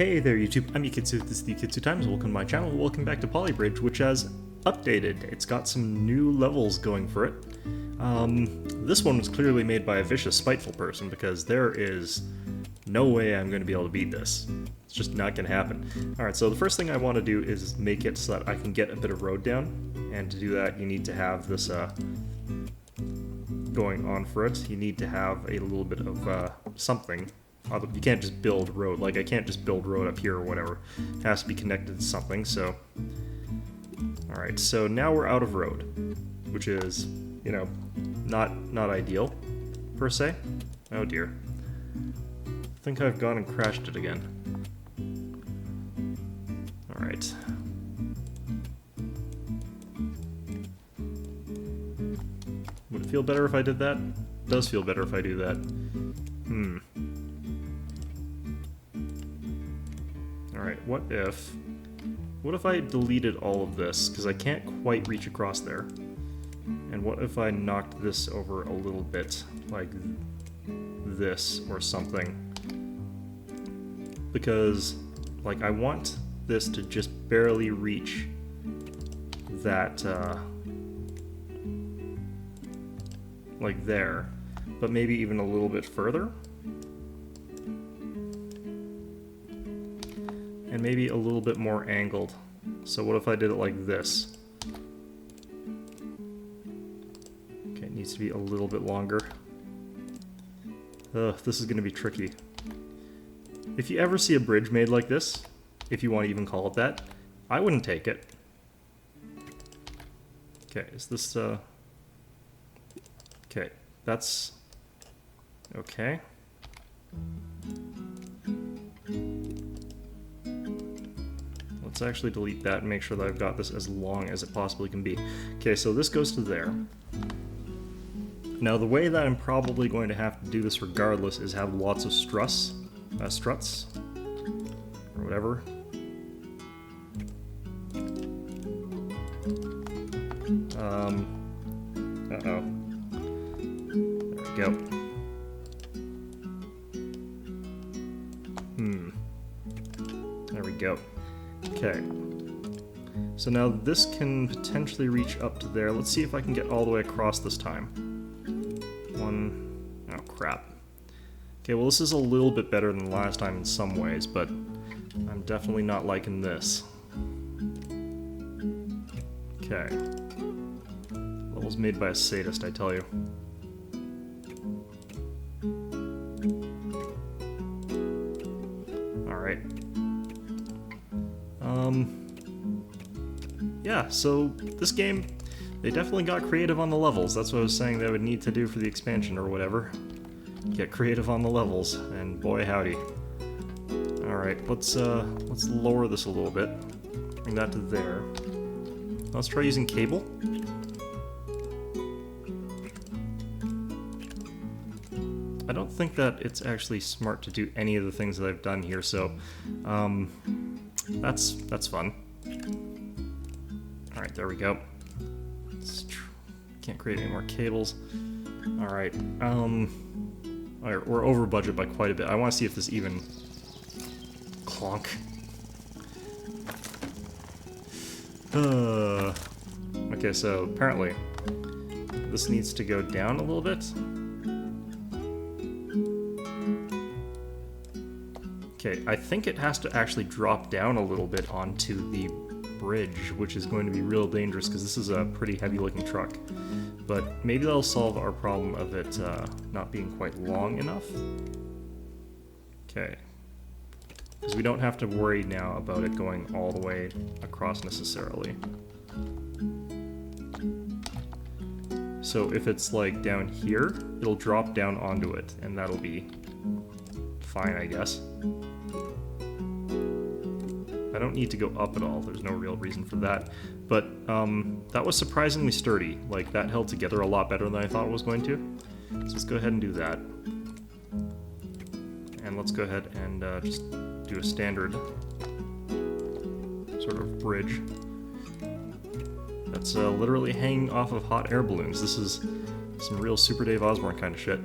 Hey there YouTube, I'm Yukitsu, this is the Yukitsu Times, welcome to my channel, welcome back to Polybridge, which has updated. It's got some new levels going for it. This one was clearly made by a vicious, spiteful person, because there is no way I'm going to be able to beat this. It's just not going to happen. Alright, so the first thing I want to do is make it so that I can get a bit of road down, and to do that you need to have this going on for it. You need to have a little bit of something. You can't just build road, like I can't just build road up here or whatever. It has to be connected to something, so... Alright, so now we're out of road, which is, you know, not ideal, per se. Oh dear. I think I've gone and crashed it again. Alright. Would it feel better if I did that? It does feel better if I do that. Alright, what if I deleted all of this, because I can't quite reach across there. And what if I knocked this over a little bit, like this or something? Because, like, I want this to just barely reach that, like there, but maybe even a little bit further. And maybe a little bit more angled. So what if I did it like this? Okay, it needs to be a little bit longer. Ugh, this is gonna be tricky. If you ever see a bridge made like this, if you want to even call it that, I wouldn't take it. Okay, is this, okay, that's... okay. Let's actually delete that and make sure that I've got this as long as it possibly can be. Okay, so this goes to there. Now the way that I'm probably going to have to do this regardless is have lots of struts, or whatever. Uh-oh. There we go. There we go. Okay, so now this can potentially reach up to there. Let's see if I can get all the way across this time. Oh crap. Okay, well this is a little bit better than last time in some ways, but I'm definitely not liking this. Okay. Levels made by a sadist, I tell you. Alright. Yeah, so this game, they definitely got creative on the levels. That's what I was saying they would need to do for the expansion or whatever. Get creative on the levels, and boy howdy. Alright, let's lower this a little bit. Bring that to there. Let's try using cable. I don't think that it's actually smart to do any of the things that I've done here, so that's fun. Alright, there we go. Can't create any more cables. Alright, alright, we're over budget by quite a bit. I want to see if this even... clonk. Okay, so apparently this needs to go down a little bit. Okay, I think it has to actually drop down a little bit onto the bridge, which is going to be real dangerous because this is a pretty heavy looking truck. But maybe that'll solve our problem of it not being quite long enough. Okay. Because we don't have to worry now about it going all the way across necessarily. So if it's like down here, it'll drop down onto it, and that'll be fine, I guess. I don't need to go up at all, there's no real reason for that. But that was surprisingly sturdy. Like, that held together a lot better than I thought it was going to. So let's go ahead and do that. And let's go ahead and just do a standard sort of bridge. That's literally hanging off of hot air balloons. This is some real Super Dave Osborne kind of shit.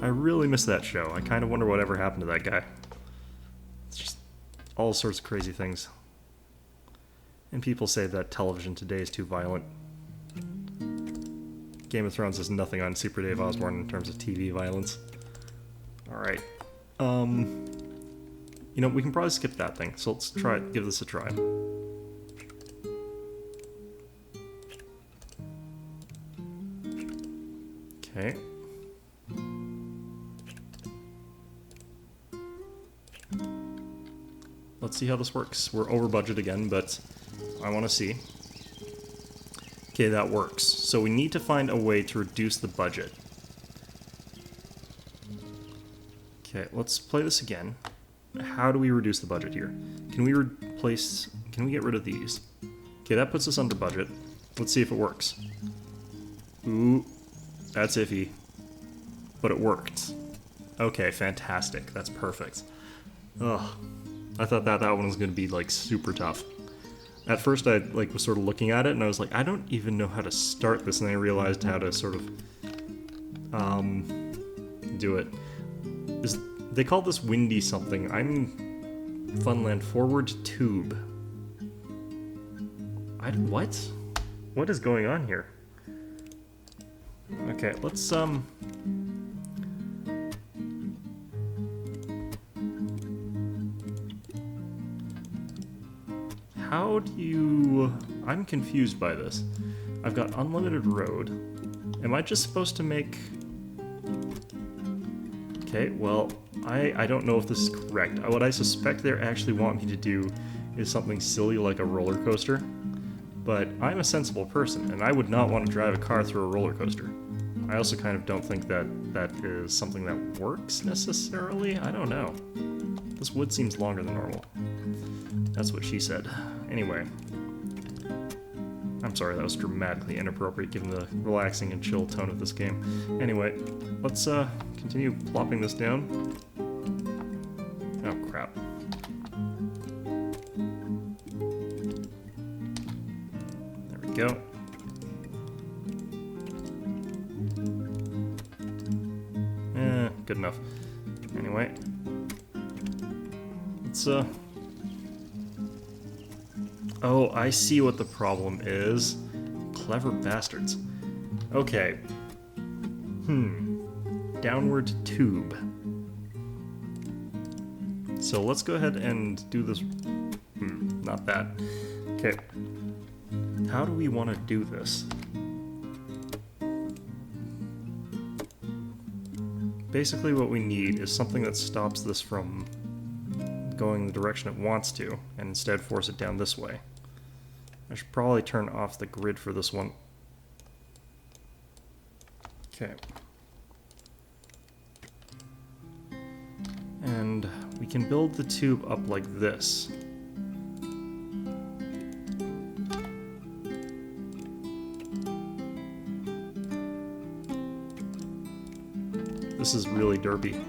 I really miss that show. I kind of wonder whatever happened to that guy. It's all sorts of crazy things. And people say that television today is too violent. Game of Thrones has nothing on Super Dave Osborne in terms of TV violence. Alright. You know, we can probably skip that thing, so let's try it, give this a try. Okay. Let's see how this works. We're over budget again, but I want to see. Okay, that works. So we need to find a way to reduce the budget. Okay, let's play this again. How do we reduce the budget here? Can we can we get rid of these? Okay, that puts us under budget. Let's see if it works. Ooh, that's iffy. But it worked. Okay, fantastic. That's perfect. Ugh. I thought that one was going to be, like, super tough. At first, I, like, was sort of looking at it, and I was like, I don't even know how to start this, and I realized how to sort of, do it. They call this windy something. I'm Funland forward tube. What? What is going on here? Okay, let's, how do you... I'm confused by this. I've got unlimited road. Am I just supposed to make... Okay, well, I don't know if this is correct. What I suspect they actually want me to do is something silly like a roller coaster. But I'm a sensible person, and I would not want to drive a car through a roller coaster. I also kind of don't think that that is something that works necessarily. I don't know. This wood seems longer than normal. That's what she said. Anyway. I'm sorry, that was dramatically inappropriate given the relaxing and chill tone of this game. Anyway, let's continue plopping this down. Oh, crap. There we go. Good enough. Anyway. Let's, Oh, I see what the problem is. Clever bastards. Okay. Downward tube. So let's go ahead and do this. Not that. Okay. How do we want to do this? Basically what we need is something that stops this from going the direction it wants to, and instead force it down this way. I should probably turn off the grid for this one. Okay. And we can build the tube up like this. This is really derpy.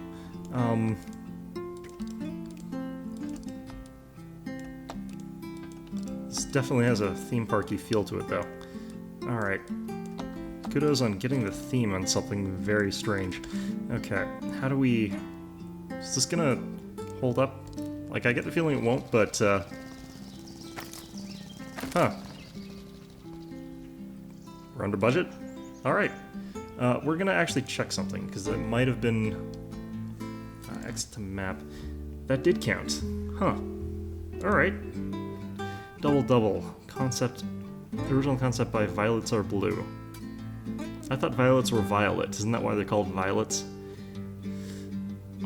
This definitely has a theme parky feel to it, though. Alright. Kudos on getting the theme on something very strange. Okay, how do we... Is this gonna hold up? Like, I get the feeling it won't, but, Huh. We're under budget? Alright. We're gonna actually check something, because it might have been... Exit to map. That did count. Huh. Alright. Double. Concept... Original concept by Violets Are Blue. I thought violets were violet. Isn't that why they're called violets?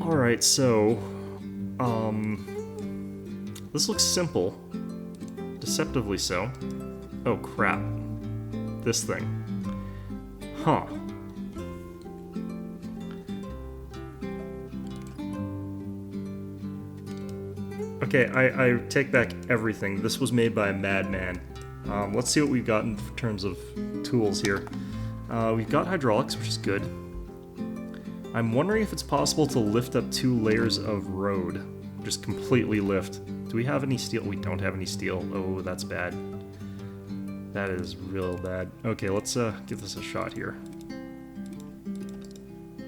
Alright, so... This looks simple. Deceptively so. Oh, crap. This thing. Huh. Okay, I take back everything. This was made by a madman. Let's see what we've got in terms of tools here. We've got hydraulics, which is good. I'm wondering if it's possible to lift up 2 layers of road. Just completely lift. Do we have any steel? We don't have any steel. Oh, that's bad. That is real bad. Okay, let's give this a shot here.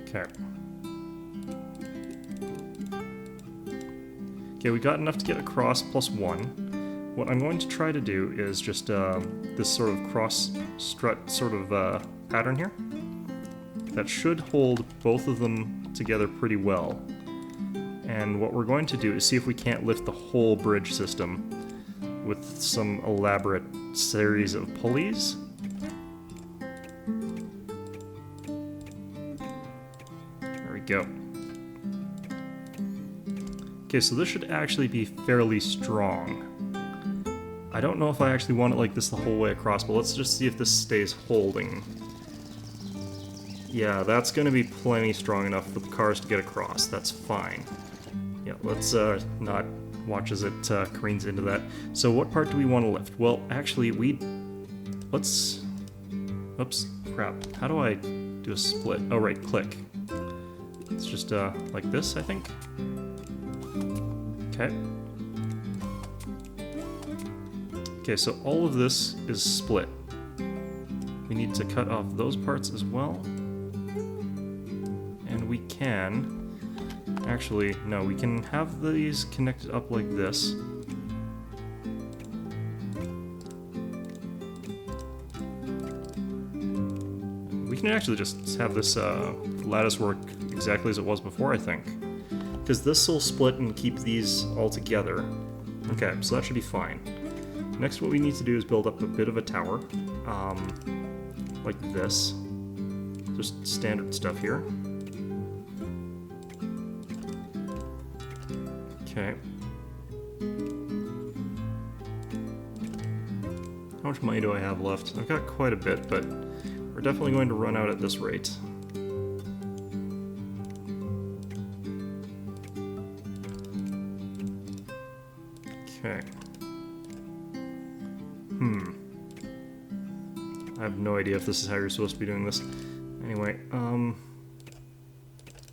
Okay. Okay, we got enough to get across +1. What I'm going to try to do is just this sort of cross strut sort of pattern here. That should hold both of them together pretty well. And what we're going to do is see if we can't lift the whole bridge system with some elaborate series of pulleys. There we go. Okay, so this should actually be fairly strong. I don't know if I actually want it like this the whole way across, but let's just see if this stays holding. Yeah, that's going to be plenty strong enough for the cars to get across. That's fine. Yeah, let's not watch as it careens into that. So what part do we want to lift? Well, actually, let's... Oops, crap. How do I do a split? Oh, right, click. It's just like this, I think. Okay. Okay, so all of this is split. We need to cut off those parts as well. And we can... Actually, no, we can have these connected up like this. We can actually just have this lattice work exactly as it was before, I think. Because this will split and keep these all together. Okay, so that should be fine. Next, what we need to do is build up a bit of a tower. Like this. Just standard stuff here. Okay. How much money do I have left? I've got quite a bit, but we're definitely going to run out at this rate. Okay. I have no idea if this is how you're supposed to be doing this. Anyway,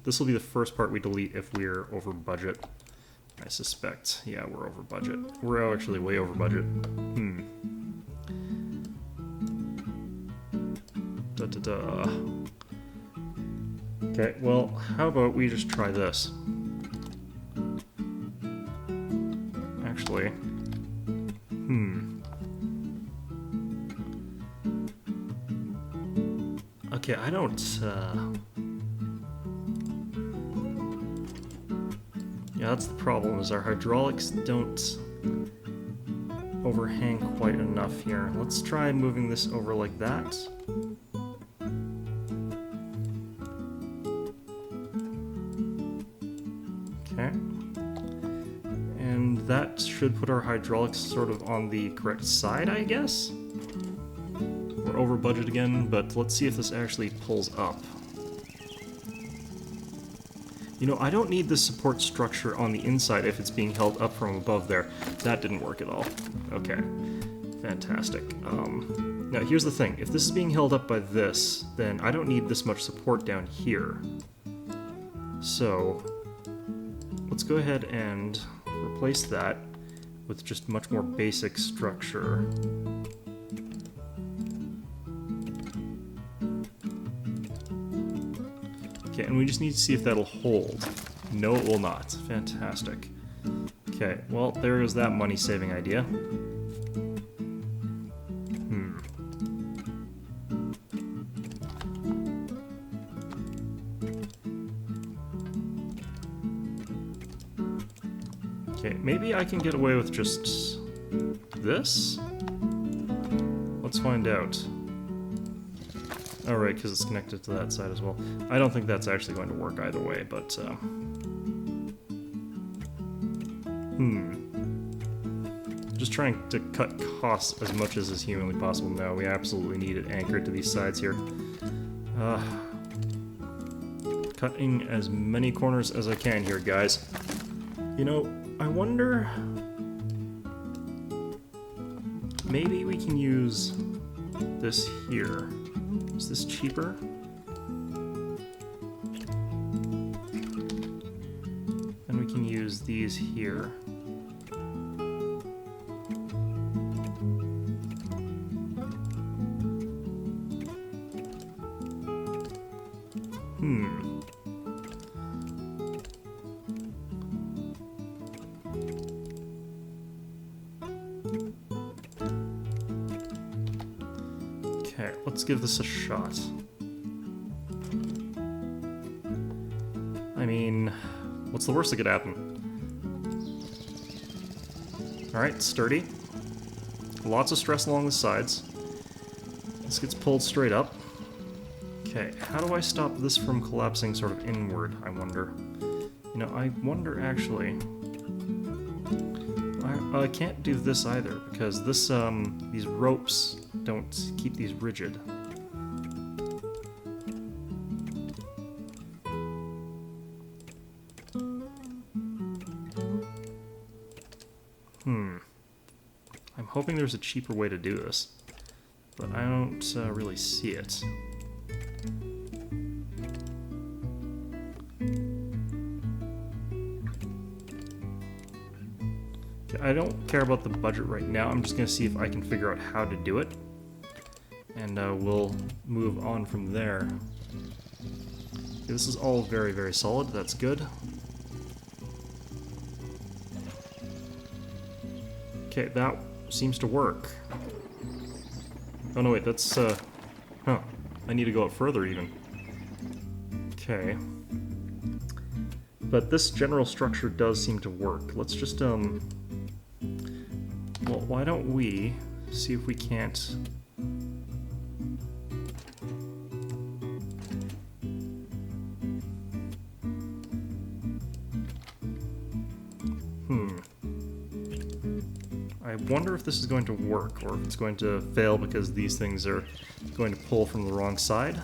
this will be the first part we delete if we're over budget. I suspect. Yeah, we're over budget. We're actually way over budget. Da-da-da. Okay, well, how about we just try this? Actually, okay, I don't, yeah, that's the problem, is our hydraulics don't overhang quite enough here. Let's try moving this over like that. Okay. And that should put our hydraulics sort of on the correct side, I guess? We're over budget again, but let's see if this actually pulls up. You know, I don't need the support structure on the inside if it's being held up from above there. That didn't work at all. Okay. Fantastic. Now, here's the thing. If this is being held up by this, then I don't need this much support down here. So, let's go ahead and replace that with just much more basic structure. Okay, and we just need to see if that'll hold. No, it will not. Fantastic. Okay, well, there goes that money-saving idea. Okay, maybe I can get away with just this? Let's find out. Oh, right, because it's connected to that side as well. I don't think that's actually going to work either way, but, Just trying to cut costs as much as is humanly possible. No, we absolutely need it anchored to these sides here. Cutting as many corners as I can here, guys. You know, I wonder... Maybe we can use this here. Is this cheaper? And we can use these here. let's give this a shot. I mean, what's the worst that could happen? Alright, sturdy. Lots of stress along the sides. This gets pulled straight up. Okay, how do I stop this from collapsing sort of inward, I wonder? You know, I wonder actually... I can't do this either, because this, these ropes don't keep these rigid. I'm hoping there's a cheaper way to do this, but I don't really see it. I don't care about the budget right now. I'm just going to see if I can figure out how to do it, and we'll move on from there. Okay, this is all very, very solid. That's good. Okay, that seems to work. Oh no, wait, that's, huh. I need to go up further, even. Okay. But this general structure does seem to work. Let's just, well, why don't we see if we can't... I wonder if this is going to work, or if it's going to fail because these things are going to pull from the wrong side.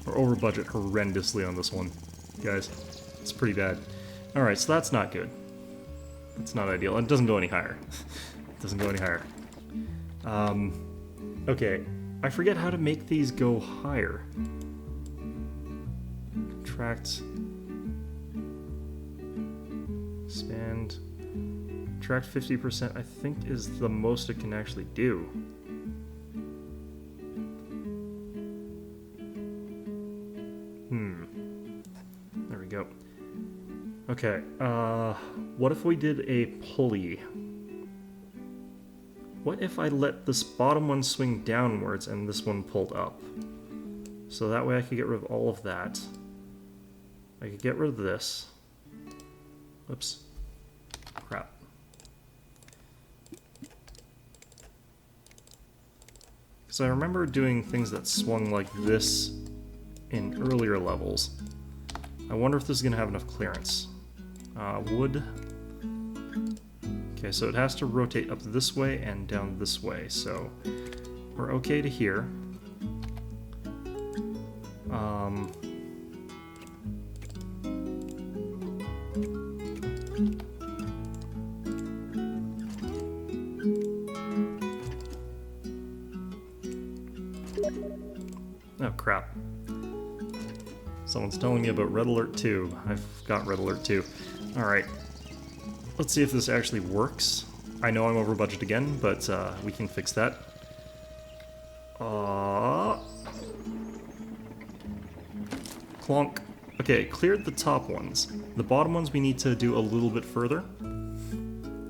Or over budget horrendously on this one, guys. It's pretty bad. Alright, so that's not good. It's not ideal. It doesn't go any higher. It doesn't go any higher. Okay. I forget how to make these go higher. Contract. Expand. Contract 50%, I think, is the most it can actually do. There we go. Okay, what if we did a pulley? What if I let this bottom one swing downwards and this one pulled up? So that way I could get rid of all of that. I could get rid of this. Oops. Crap. Because I remember doing things that swung like this in earlier levels. I wonder if this is going to have enough clearance. Wood. Okay, so it has to rotate up this way and down this way, so we're okay to here. Oh, crap. Someone's telling me about Red Alert 2. I've got Red Alert 2. Alright. Let's see if this actually works. I know I'm over budget again, but we can fix that. Clonk. Okay, cleared the top ones. The bottom ones we need to do a little bit further.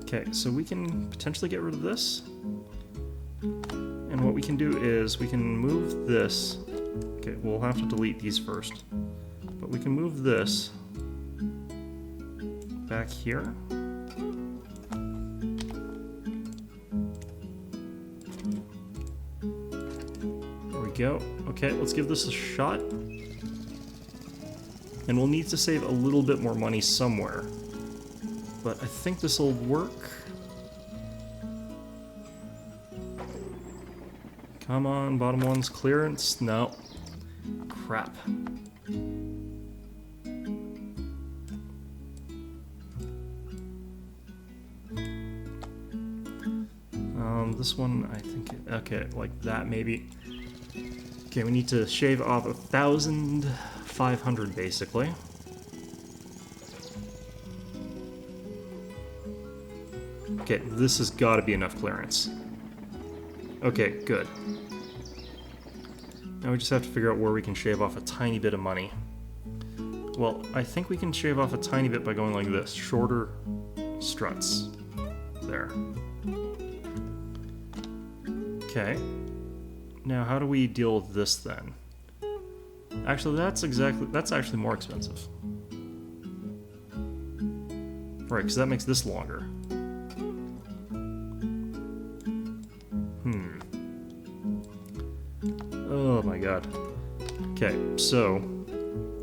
Okay, so we can potentially get rid of this. And what we can do is we can move this. Okay, we'll have to delete these first. But we can move this back here. There we go. Okay, let's give this a shot. And we'll need to save a little bit more money somewhere. But I think this will work. Come on, bottom one's clearance. No. Crap. This one, I think, okay, like that maybe. Okay, we need to shave off 1,500 basically. Okay, this has got to be enough clearance. Okay, good. Now we just have to figure out where we can shave off a tiny bit of money. Well, I think we can shave off a tiny bit by going like this. Shorter struts. There. Okay. Now, how do we deal with this then? Actually, that's actually more expensive. Right, because that makes this longer. Oh my god. Okay, so...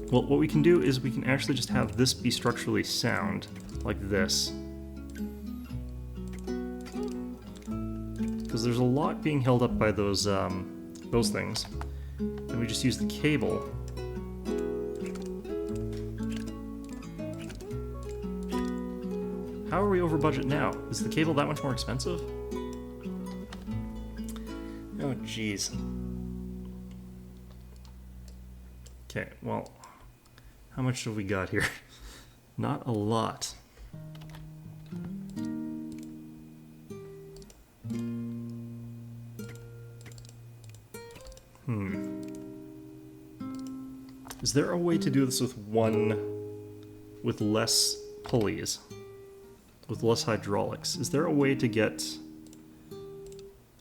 well, what we can do is we can actually just have this be structurally sound, like this. Because there's a lot being held up by those things. And we just use the cable. How are we over budget now? Is the cable that much more expensive? Oh, jeez. Okay, well, how much have we got here? Not a lot. Is there a way to do this with less pulleys? With less hydraulics? Is there a way to get...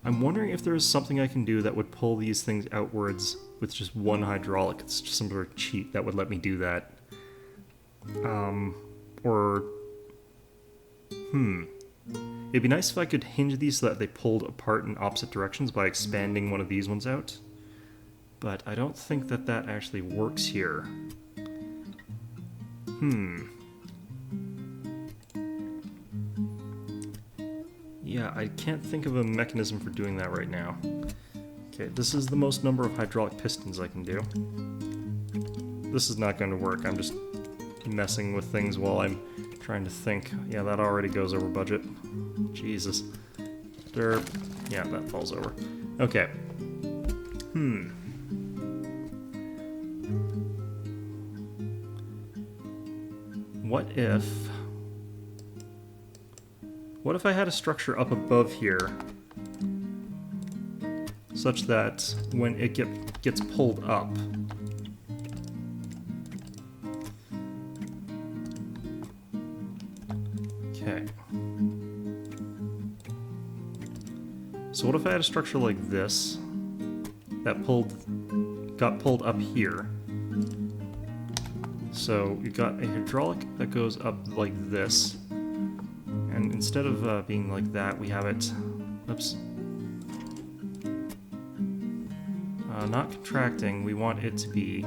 I'm wondering if there's something I can do that would pull these things outwards with just one hydraulic. It's just some sort of cheat that would let me do that. It'd be nice if I could hinge these so that they pulled apart in opposite directions by expanding one of these ones out. But I don't think that that actually works here. Yeah, I can't think of a mechanism for doing that right now. Okay, this is the most number of hydraulic pistons I can do. This is not going to work. I'm just messing with things while I'm trying to think. Yeah, that already goes over budget. Jesus. Yeah, that falls over. Okay. What if I had a structure up above here such that when it gets pulled up, okay. So what if I had a structure like this that got pulled up here? So you got a hydraulic that goes up like this, and instead of being like that, we have it, oops, not contracting. We want it to be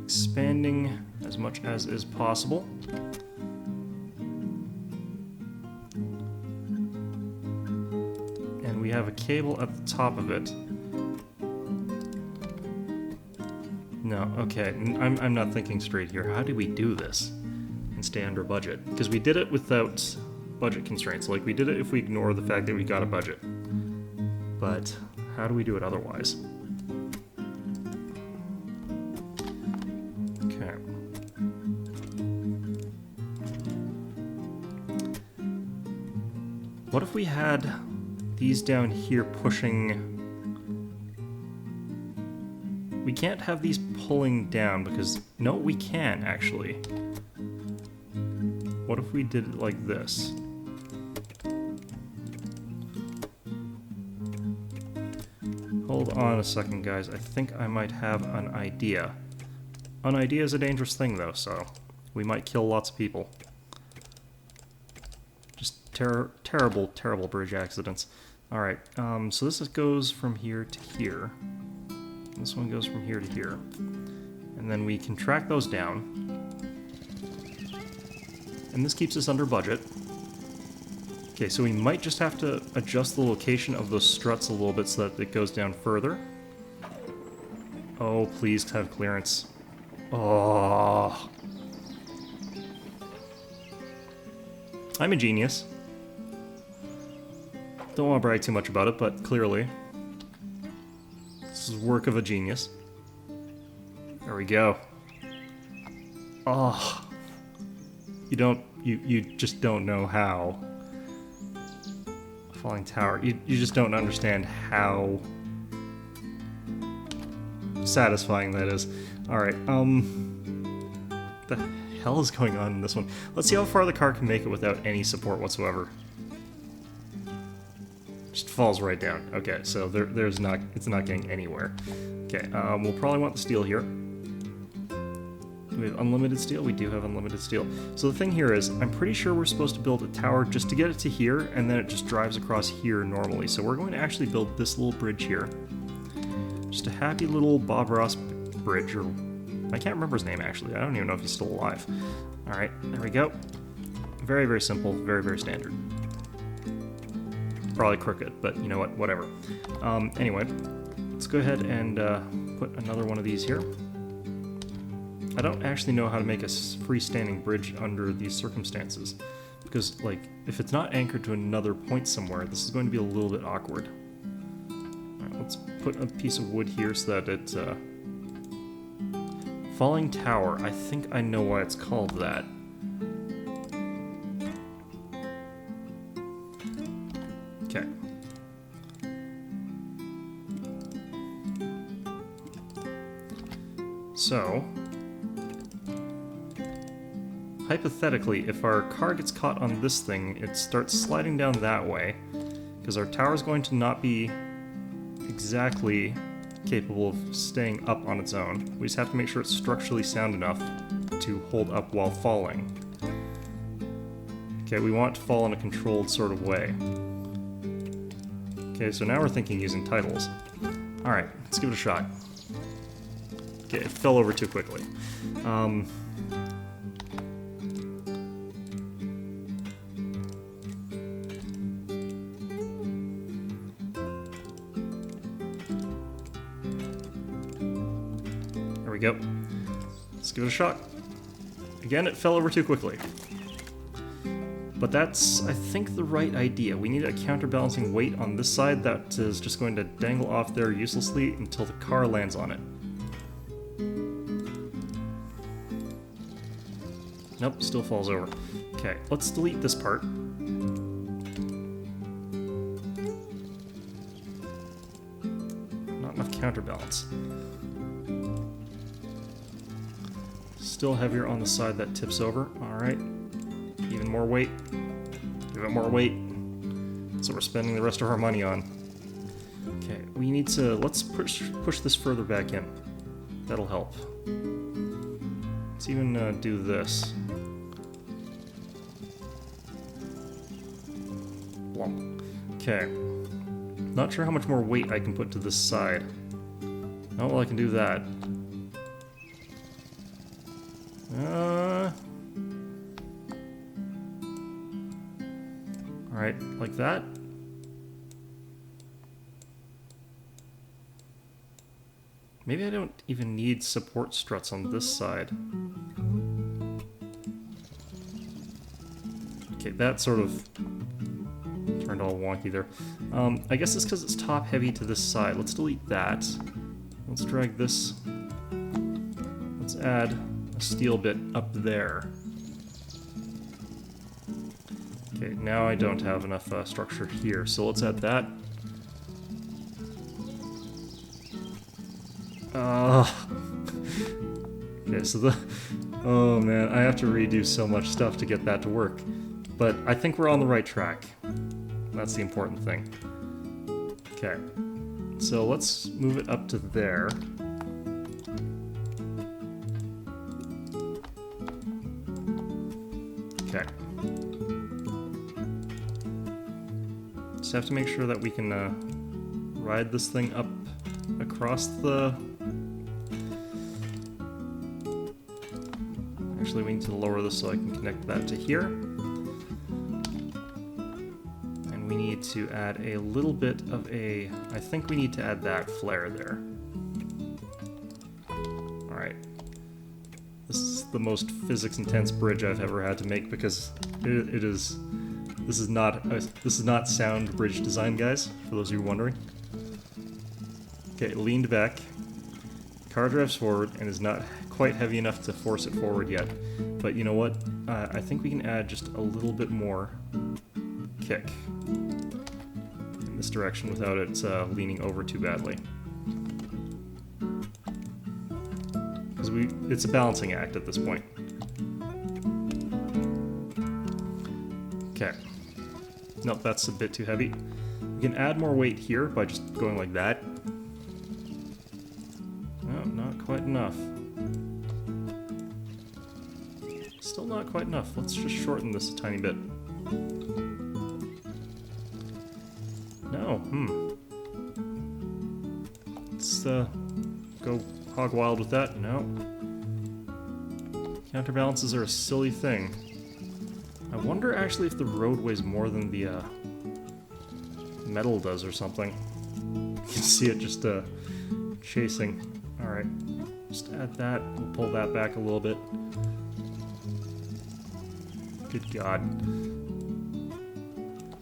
expanding as much as is possible. And we have a cable at the top of it. No, okay, I'm not thinking straight here. How do we do this and stay under budget? Because we did it without budget constraints. Like, we did it if we ignore the fact that we got a budget. But how do we do it otherwise? Okay. What if we had these down here pushing... We can't have these pulling down because... No, we can, actually. What if we did it like this? Hold on a second, guys. I think I might have an idea. An idea is a dangerous thing, though, so we might kill lots of people. Just terrible, terrible bridge accidents. Alright, so this goes from here to here. This one goes from here to here. And then we can track those down. And this keeps us under budget. Okay, so we might just have to adjust the location of those struts a little bit so that it goes down further. Oh, please have clearance. Oh. I'm a genius. Don't want to brag too much about it, but clearly. This is work of a genius. There we go. Oh. You just don't know how. Falling tower. You just don't understand how satisfying that is. Alright, the hell is going on in this one? Let's see how far the car can make it without any support whatsoever. Just falls right down. Okay, so it's not getting anywhere. Okay, we'll probably want the steel here. Do we have unlimited steel? We do have unlimited steel. So the thing here is, I'm pretty sure we're supposed to build a tower just to get it to here, and then it just drives across here normally. So we're going to actually build this little bridge here. Just a happy little Bob Ross bridge, or I can't remember his name actually. I don't even know if he's still alive. Alright, there we go. Very, very simple, very, very standard. Probably crooked, but you know what, whatever. Anyway, let's go ahead and put another one of these here. I don't actually know how to make a freestanding bridge under these circumstances, because, like, if it's not anchored to another point somewhere, this is going to be a little bit awkward. Alright, let's put a piece of wood here so that it's falling tower. I think I know why it's called that. Okay. So, hypothetically, if our car gets caught on this thing, it starts sliding down that way, because our tower is going to not be exactly capable of staying up on its own. We just have to make sure it's structurally sound enough to hold up while falling. Okay, we want it to fall in a controlled sort of way. Okay, so now we're thinking using titles. Alright, let's give it a shot. Okay, it fell over too quickly. There we go. Let's give it a shot. Again, it fell over too quickly. But that's, I think, the right idea. We need a counterbalancing weight on this side that is just going to dangle off there uselessly until the car lands on it. Nope, still falls over. Okay, let's delete this part. Not enough counterbalance. Still heavier on the side that tips over. Alright. Even more weight. Give it more weight. So we're spending the rest of our money on. Okay, we need to... Let's push this further back in. That'll help. Let's even do this. Blump. Okay. Not sure how much more weight I can put to this side. Oh, well, I can do that. Alright, like that. Maybe I don't even need support struts on this side. Okay, that sort of turned all wonky there. I guess it's because it's top heavy to this side. Let's delete that. Let's drag this. Let's add a steel bit up there. Okay, now I don't have enough structure here, so let's add that. Okay, so oh man, I have to redo so much stuff to get that to work. But I think we're on the right track. That's the important thing. Okay, so let's move it up to there. Okay. Just have to make sure that we can ride this thing up across the... Actually, we need to lower this so I can connect that to here. And we need to add a little bit of a... I think we need to add that flare there. Alright. This is the most physics-intense bridge I've ever had to make because it is... This is not sound bridge design, guys, for those of you wondering. Okay, leaned back. Car drives forward and is not quite heavy enough to force it forward yet. But you know what? I think we can add just a little bit more kick in this direction without it leaning over too badly. Because it's a balancing act at this point. Okay. Nope, that's a bit too heavy. We can add more weight here by just going like that. No, not quite enough. Still not quite enough. Let's just shorten this a tiny bit. No, Let's go hog wild with that. No. Counterbalances are a silly thing. I wonder actually if the road weighs more than the metal does or something. You can see it just chasing. Alright, just add that. We'll pull that back a little bit. Good God.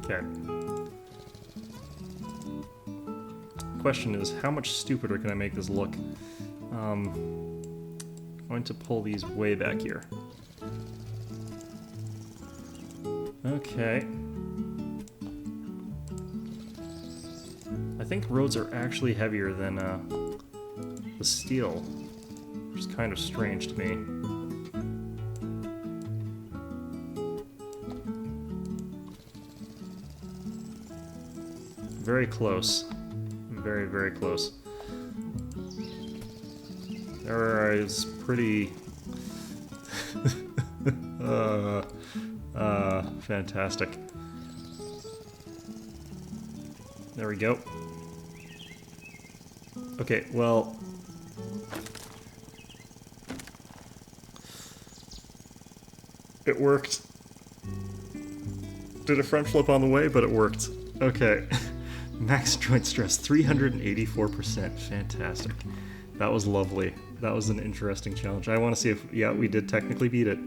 Okay. Question is, how much stupider can I make this look? I'm going to pull these way back here. Okay. I think roads are actually heavier than the steel, which is kind of strange to me. Very close. Very, very close. There is pretty... fantastic. There we go. Okay, well... It worked. Did a front flip on the way, but it worked. Okay. Max joint stress, 384%. Fantastic. That was lovely. That was an interesting challenge. I want to see if... Yeah, we did technically beat it.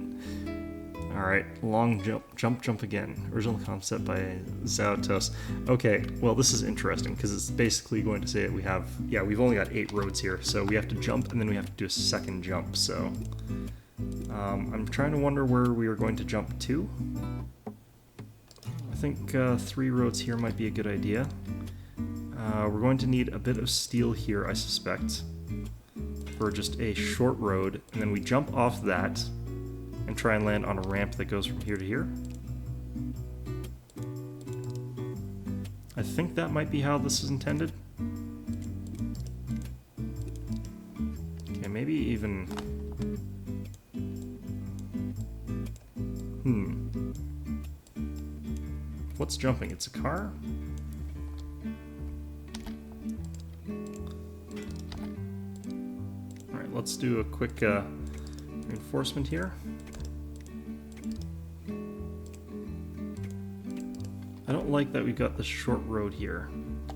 Alright, long jump again. Original concept by Zautos. Okay, well this is interesting, because it's basically going to say that we have... Yeah, we've only got 8 roads here, so we have to jump, and then we have to do a second jump, so... I'm trying to wonder where we are going to jump to. I think 3 roads here might be a good idea. We're going to need a bit of steel here, I suspect, for just a short road, and then we jump off that and try and land on a ramp that goes from here to here. I think that might be how this is intended. Okay, maybe even... What's jumping? It's a car? Alright, let's do a quick reinforcement here. I don't like that we've got the short road here.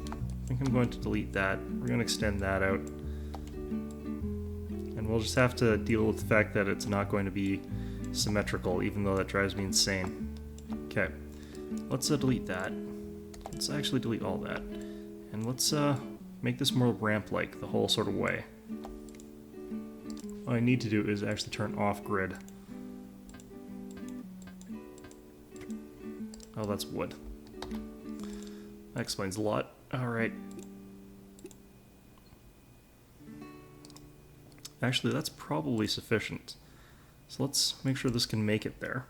I think I'm going to delete that. We're going to extend that out. And we'll just have to deal with the fact that it's not going to be symmetrical, even though that drives me insane. Okay. Let's delete that. Let's actually delete all that. And let's make this more ramp-like the whole sort of way. All I need to do is actually turn off grid. Oh, that's wood. That explains a lot. Alright. Actually, that's probably sufficient. So let's make sure this can make it there.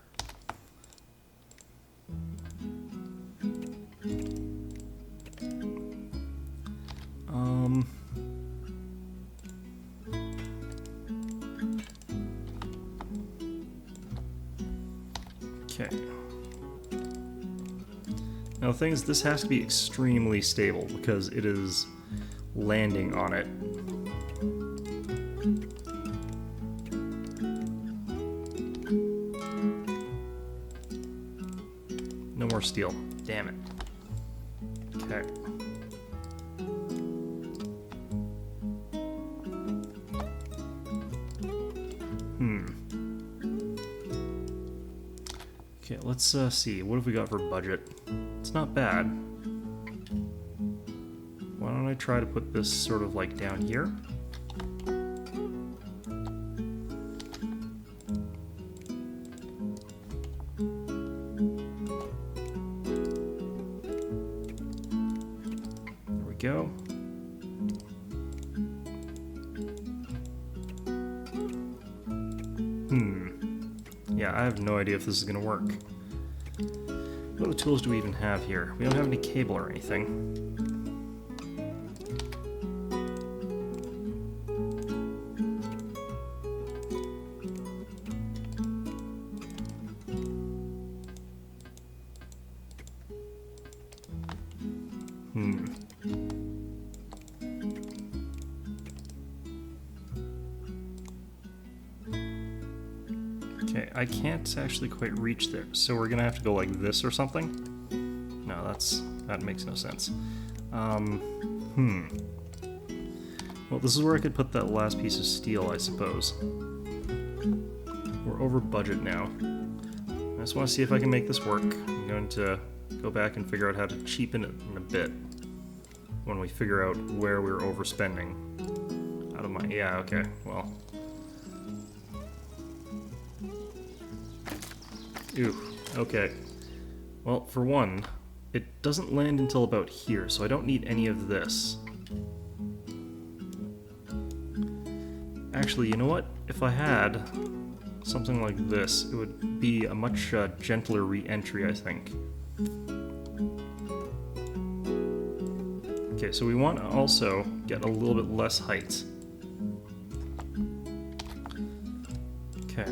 Okay. Now the thing is, this has to be extremely stable because it is landing on it. No more steel. Damn it. Okay. Okay, let's see. What have we got for budget? It's not bad. Why don't I try to put this sort of like down here? There we go. Yeah, I have no idea if this is gonna work. What other tools do we even have here? We don't have any cable or anything. Okay, I can't actually quite reach there, so we're gonna have to go like this or something? No, that makes no sense. Well, this is where I could put that last piece of steel, I suppose. We're over budget now. I just want to see if I can make this work. I'm going to go back and figure out how to cheapen it in a bit when we figure out where we're overspending. Out of my... yeah, okay, well... Ooh, okay. Well, for one, it doesn't land until about here, so I don't need any of this. Actually, you know what? If I had something like this, it would be a much gentler re-entry, I think. Okay, so we want to also get a little bit less height. Okay.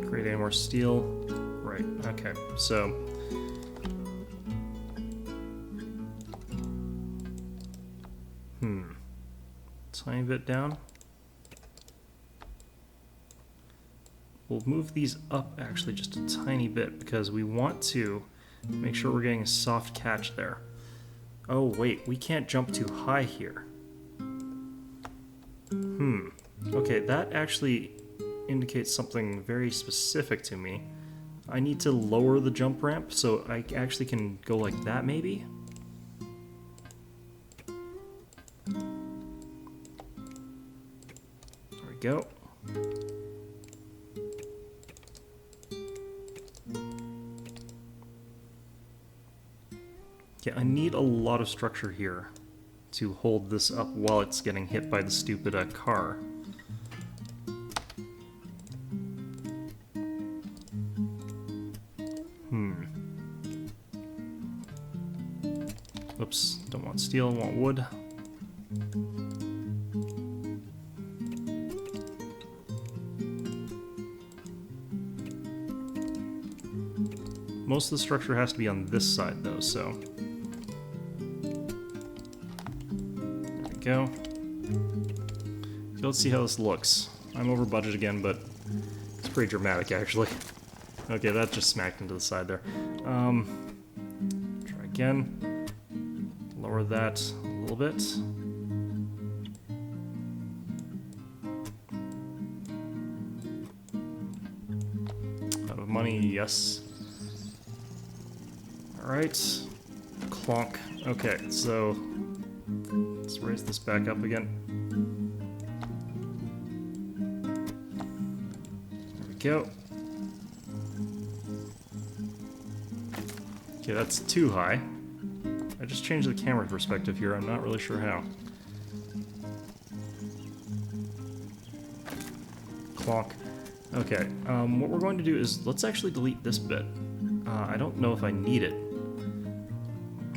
Create any more steel. Right, okay, so... tiny bit down. We'll move these up actually just a tiny bit because we want to make sure we're getting a soft catch there. Oh wait, we can't jump too high here. Okay, that actually indicates something very specific to me. I need to lower the jump ramp so I actually can go like that maybe? Go. Yeah, I need a lot of structure here to hold this up while it's getting hit by the stupid car. Oops, don't want steel, I want wood. Most of the structure has to be on this side, though, so... there we go. Okay, let's see how this looks. I'm over budget again, but it's pretty dramatic, actually. Okay, that just smacked into the side there. Try again. Lower that a little bit. Out of money, yes. Alright, clonk. Okay, so let's raise this back up again. There we go. Okay, that's too high. I just changed the camera perspective here, I'm not really sure how. Clonk. Okay, what we're going to do is, let's actually delete this bit. I don't know if I need it.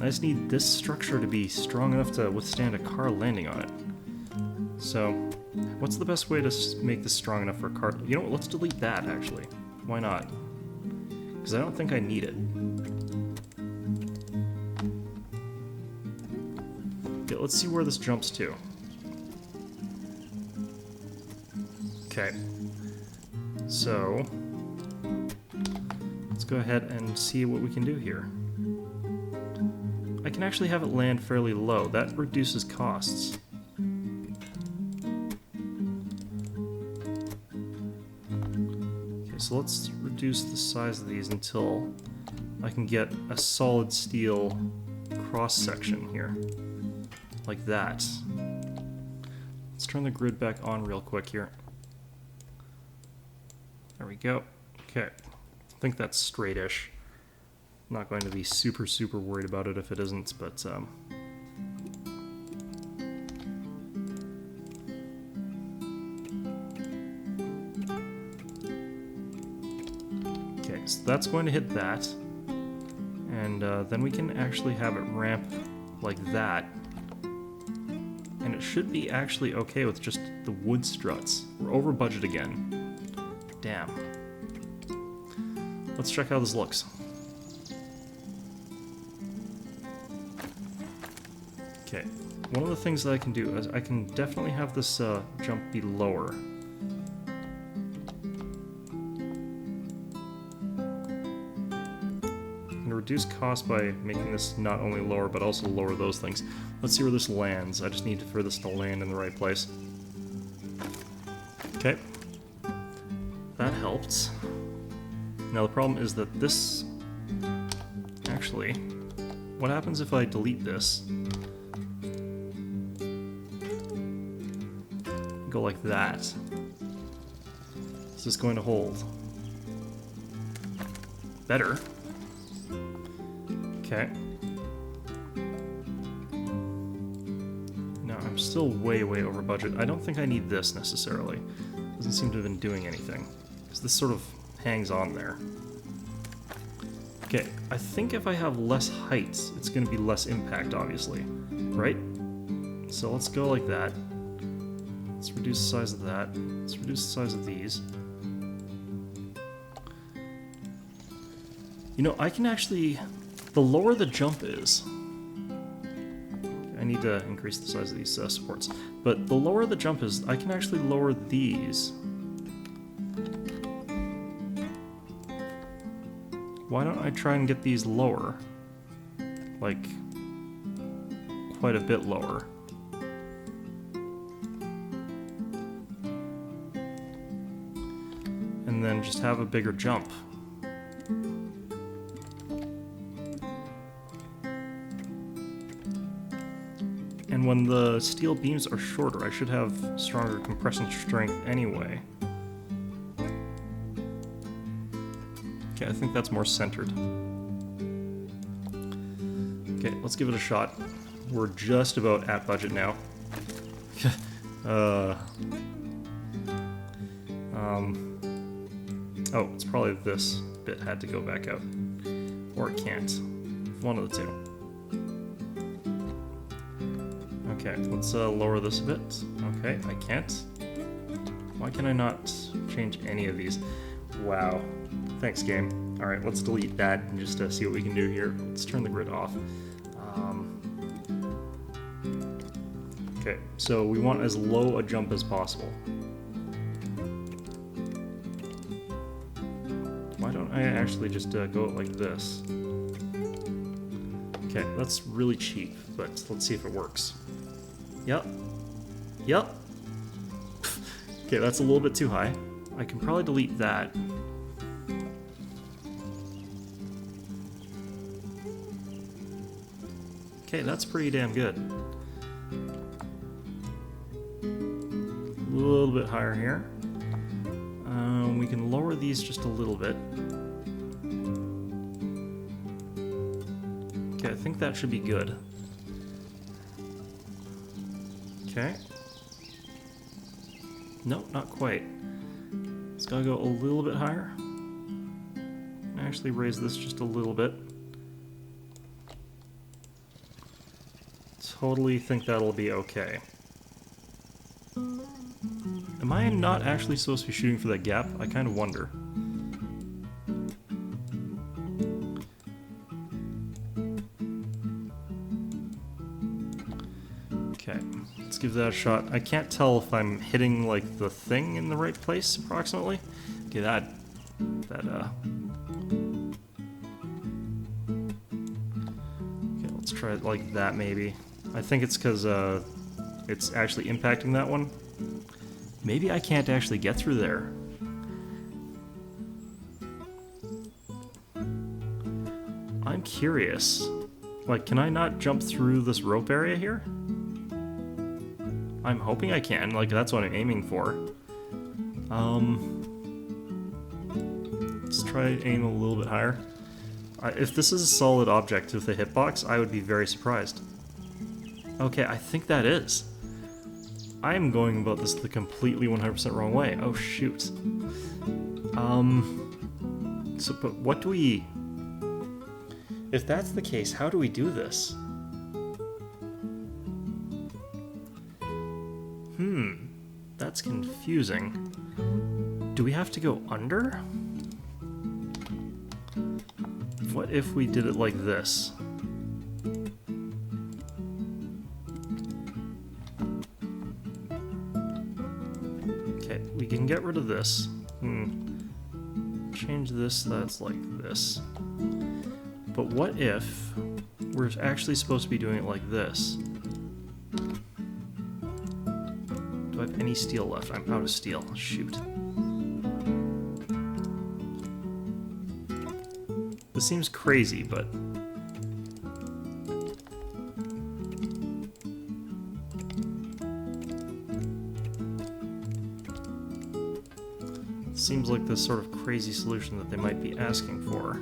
I just need this structure to be strong enough to withstand a car landing on it. So, what's the best way to make this strong enough for a car? You know what, let's delete that, actually. Why not? Because I don't think I need it. Okay, let's see where this jumps to. Okay. So, let's go ahead and see what we can do here. I can actually have it land fairly low. That reduces costs. Okay, so let's reduce the size of these until I can get a solid steel cross-section here. Like that. Let's turn the grid back on real quick here. There we go. Okay. I think that's straight-ish. Not going to be super worried about it if it isn't, but so that's going to hit that. And then we can actually have it ramp like that. And it should be actually okay with just the wood struts. We're over budget again. Damn. Let's check how this looks. Okay, one of the things that I can do is I can definitely have this jump be lower. I'm gonna reduce cost by making this not only lower, but also lower those things. Let's see where this lands. I just need for this to land in the right place. Okay. That helped. Now the problem is that this... Actually, what happens if I delete this? Go like that. Is this going to hold? Better. Okay. No, I'm still way, way over budget. I don't think I need this necessarily. Doesn't seem to have been doing anything. Because this sort of hangs on there. Okay, I think if I have less height, it's going to be less impact, obviously. Right? So let's go like that. Let's reduce the size of that. Let's reduce the size of these. You know, I can actually... The lower the jump is... I need to increase the size of these supports. But the lower the jump is, I can actually lower these. Why don't I try and get these lower? Like, quite a bit lower. And then just have a bigger jump. And when the steel beams are shorter, I should have stronger compression strength anyway. Okay, I think that's more centered. Okay, let's give it a shot. We're just about at budget now. Oh, it's probably this bit had to go back out. Or it can't. One of the two. Okay, let's lower this a bit. Okay, I can't. Why can I not change any of these? Wow. Thanks, game. Alright, let's delete that and just see what we can do here. Let's turn the grid off. Okay, so we want as low a jump as possible. Why don't I actually just go like this? Okay, that's really cheap, but let's see if it works. Yep. Yep. Okay, that's a little bit too high. I can probably delete that. Okay, that's pretty damn good. A little bit higher here. We can lower these just a little bit. Okay, I think that should be good. Okay. Nope, not quite. It's gotta go a little bit higher. Actually raise this just a little bit. Totally think that'll be okay. Am I not actually supposed to be shooting for that gap? I kind of wonder. Okay, let's give that a shot. I can't tell if I'm hitting, like, the thing in the right place, approximately. Okay, that, okay, let's try it like that, maybe. I think it's because, it's actually impacting that one. Maybe I can't actually get through there. I'm curious. Like, can I not jump through this rope area here? I'm hoping I can. Like, that's what I'm aiming for. Let's try aim a little bit higher. If this is a solid object with a hitbox, I would be very surprised. Okay, I think that is. I am going about this the completely 100% wrong way. Oh, shoot. So, but what do we... If that's the case, how do we do this? That's confusing. Do we have to go under? What if we did it like this? Okay, we can get rid of this. Change this, that's like this. But what if we're actually supposed to be doing it like this? Do I have any steel left? I'm out of steel. Shoot. This seems crazy, but... seems like the sort of crazy solution that they might be asking for.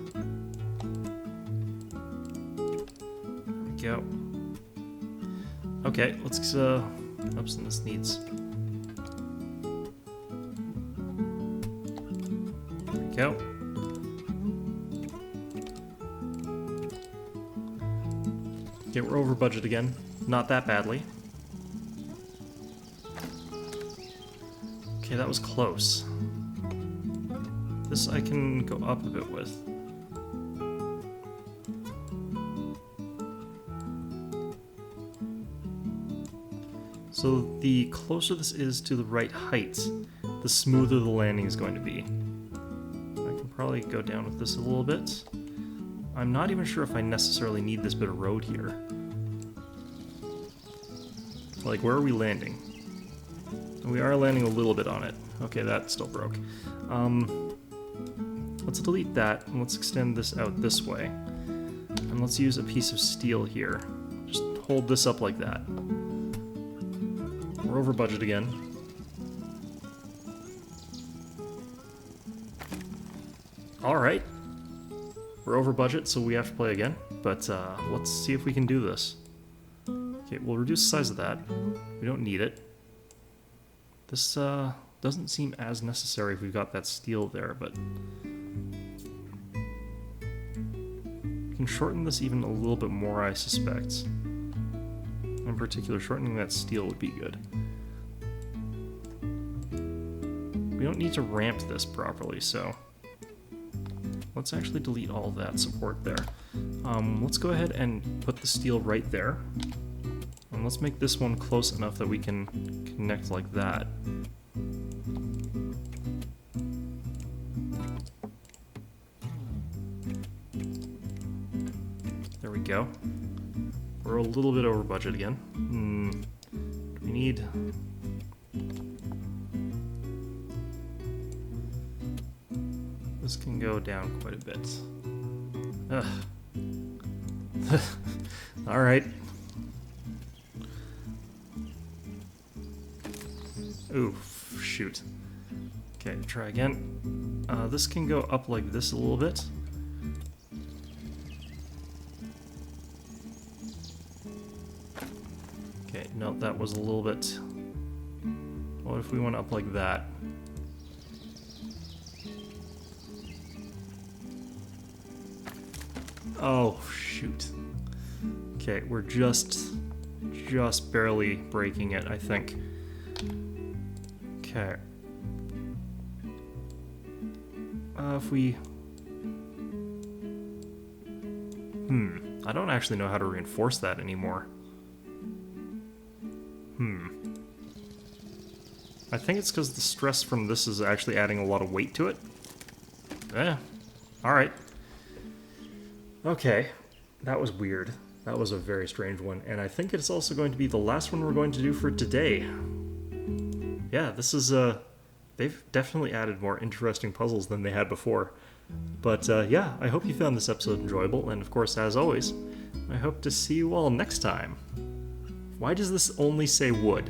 There we go. Okay, let's, oops, and this needs... There we go. Okay, we're over budget again. Not that badly. Okay, that was close. This I can go up a bit with. So the closer this is to the right height, the smoother the landing is going to be. I can probably go down with this a little bit. I'm not even sure if I necessarily need this bit of road here. Like, where are we landing? We are landing a little bit on it. Okay, that still broke. Let's delete that, and let's extend this out this way. And let's use a piece of steel here. Just hold this up like that. We're over budget again. Alright. We're over budget, so we have to play again. But let's see if we can do this. Okay, we'll reduce the size of that. We don't need it. This doesn't seem as necessary if we've got that steel there, but... we can shorten this even a little bit more, I suspect. In particular, shortening that steel would be good. We don't need to ramp this properly, so... let's actually delete all of that support there. Let's go ahead and put the steel right there. And let's make this one close enough that we can connect like that. There we go. We're a little bit over budget again. We need... this can go down quite a bit. Ugh. Alright. Ooh, shoot. Okay, try again. This can go up like this a little bit. Okay, no, that was a little bit... what if we went up like that? Oh, shoot. Okay, we're just barely breaking it, I think. Okay. If we... I don't actually know how to reinforce that anymore. I think it's because the stress from this is actually adding a lot of weight to it. Alright. Okay, that was weird. That was a very strange one, and I think it's also going to be the last one we're going to do for today. Yeah, this is, they've definitely added more interesting puzzles than they had before. But, yeah, I hope you found this episode enjoyable, and of course, as always, I hope to see you all next time. Why does this only say wood?